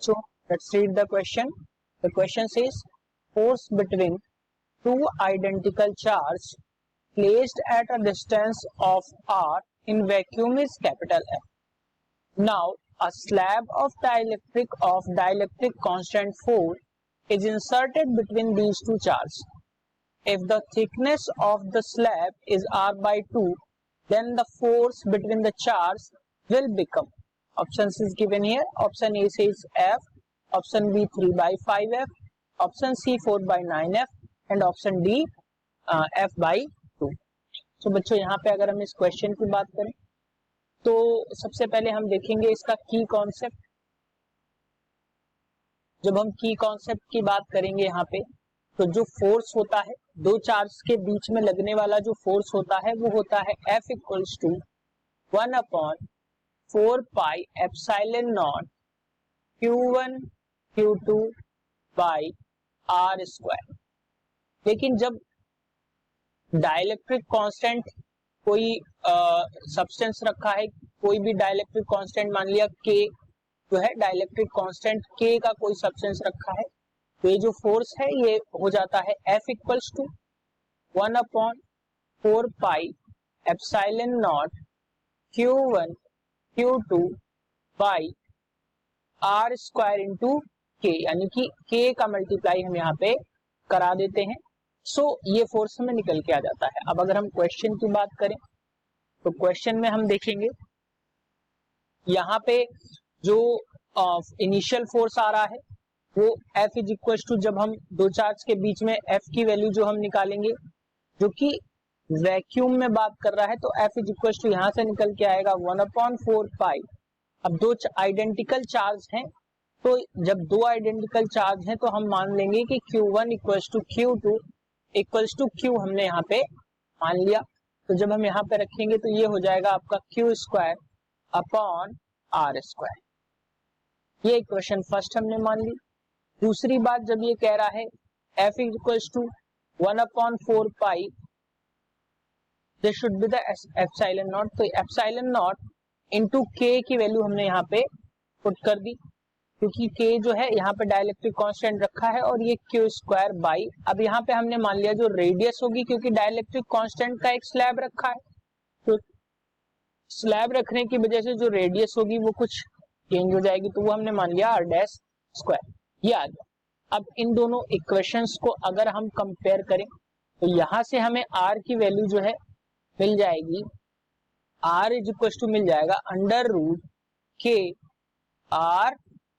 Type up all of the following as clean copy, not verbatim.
So let's read the question. The question says force between two identical charges placed at a distance of r in vacuum is capital F. Now a slab of dielectric constant 4 is inserted between these two charges. If the thickness of the slab is r by 2, then the force between the charges will become, options is given here. Option A says F, option B 3 by 5F, option C 4 by 9F and option D F by 2. तो बच्चों यहाँ पे अगर हम इस question की बात करें तो सबसे पहले हम देखेंगे इसका की कॉन्सेप्ट. जब हम की कॉन्सेप्ट की बात करेंगे यहाँ पे तो जो फोर्स होता है दो चार्ज के बीच में लगने वाला जो फोर्स होता है वो होता है F equals to 1/4 pi epsilon naught Q1 Q2 by R square. लेकिन जब डाइलेक्ट्रिक कांस्टेंट कोई सब्सटेंस रखा है, कोई भी डाइलेक्ट्रिक कांस्टेंट मान लिया K जो है, डाइलेक्ट्रिक कांस्टेंट K का कोई सब्सटेंस रखा है, तो ये जो फोर्स है ये हो जाता है F equals to 1/4 pi epsilon naught Q1 Q2 by R square into K, यानी कि K का मल्टीप्लाई हम यहाँ पे करा देते हैं. सो ये फोर्स हमें निकल के आ जाता है. अब अगर हम क्वेश्चन की बात करें तो क्वेश्चन में हम देखेंगे यहाँ पे जो इनिशियल फोर्स आ रहा है वो F इज इक्वल टू, जब हम दो चार्ज के बीच में F की वैल्यू जो हम निकालेंगे जो कि वैक्यूम में बात कर रहा है, तो F इज इक्वल टू यहाँ से निकल के आएगा 1/4 पाई. अब दो आइडेंटिकल चार्ज हैं, तो जब दो आइडेंटिकल चार्ज हैं तो हम मान लेंगे कि Q1 equals to Q2 equals to Q हमने यहाँ पे मान लिया. तो जब हम यहाँ पे रखेंगे तो ये हो जाएगा आपका Q square upon R square. ये इक्वेशन फर्स्ट हमने मान ली. दूसरी बात, जब ये कह रहा है F equals to 1/4 pi, this should be the epsilon naught. तो एप्सिलॉन नॉट इनटू K की वैल्यू हमने यहाँ पे पुट कर दी, क्योंकि K जो है यहाँ पे डाइलेक्ट्रिक कांस्टेंट रखा है और ये Q स्क्वायर बाई, अब यहाँ पे हमने मान लिया जो रेडियस होगी, क्योंकि डाइलेक्ट्रिक कांस्टेंट का एक स्लैब रखा है, तो स्लैब रखने की वजह से जो रेडियस होगी वो कुछ चेंज हो जाएगी, तो वो हमने मान लिया R डैश स्क्वायर. ये आ गया. अब इन दोनों इक्वेशंस को अगर हम कंपेयर करें तो यहाँ से हमें R की वैल्यू जो है मिल जाएगी, R इज इक्वल टू मिल जाएगा under root K R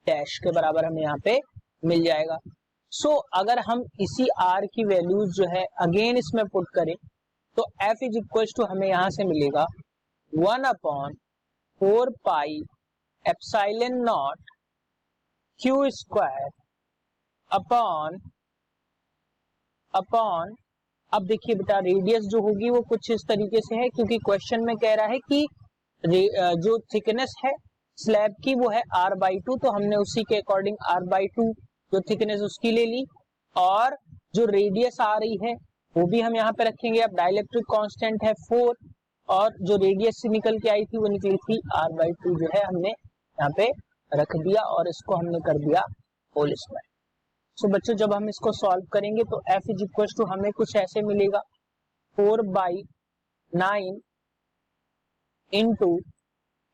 dash के बराबर हमें यहाँ पे मिल जाएगा. सो अगर हम इसी R की वैल्यूज जो है अगेन इसमें पुट करें तो F इज इक्वल टू हमें यहाँ से मिलेगा 1/4 pi epsilon not Q square upon अब देखिए बेटा रेडियस जो होगी वो कुछ इस तरीके से है, क्योंकि क्वेश्चन में कह रहा है कि जो थिकनेस है स्लैब की वो है R बाई 2, तो हमने उसी के अकॉर्डिंग R बाई 2 जो थिकनेस उसकी ले ली, और जो रेडियस आ रही है वो भी हम यहाँ पे रखेंगे. अब डाइलेक्ट्रिक कांस्टेंट है 4 और जो रेडियस से निकल के आई थी वो निकली थी R बाई 2, जो है हमने यहाँ पे रख दिया और इसको हमने कर दिया होल स्क्वायर. सो बच्चों जब हम इसको सॉल्व करेंगे तो F इज इक्वल टू हमें कुछ ऐसे मिलेगा 4/9 into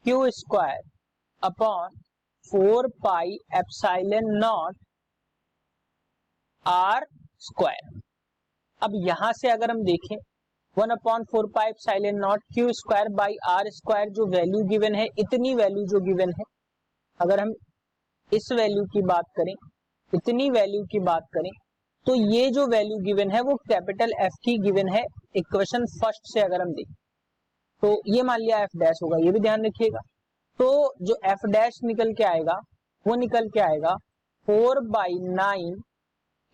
Q square upon 4 pi epsilon not R square. अब यहां से अगर हम देखें 1/4 pi epsilon not Q square by R square, जो वैल्यू गिवन है, इतनी वैल्यू जो गिवन है, अगर हम इस वैल्यू की बात करें, इतनी वैल्यू की बात करें, तो ये जो वैल्यू गिवन है वो कैपिटल F की गिवन है इक्वेशन फर्स्ट से. अगर हम देखें तो ये मान लिया F डैश होगा, ये भी ध्यान रखिएगा. तो जो F डैश निकल के आएगा वो निकल के आएगा 4/9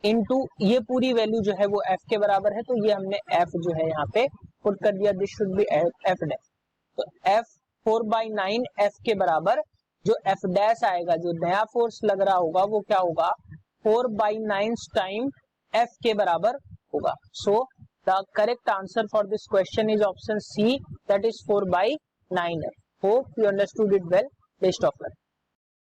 इंटू ये पूरी वैल्यू जो है वो F के बराबर है, तो ये हमने F जो है यहाँ पे पुट कर दिया. This should B F dash. तो F 4/9 F के बराबर जो F डैश आएगा, जो नया फोर्स लग रहा होगा वो क्या होगा 4/9 टाइम F के बराबर होगा. So the correct answer for this question is option C, that is 4/9F. Hope you understood it well. Best of luck.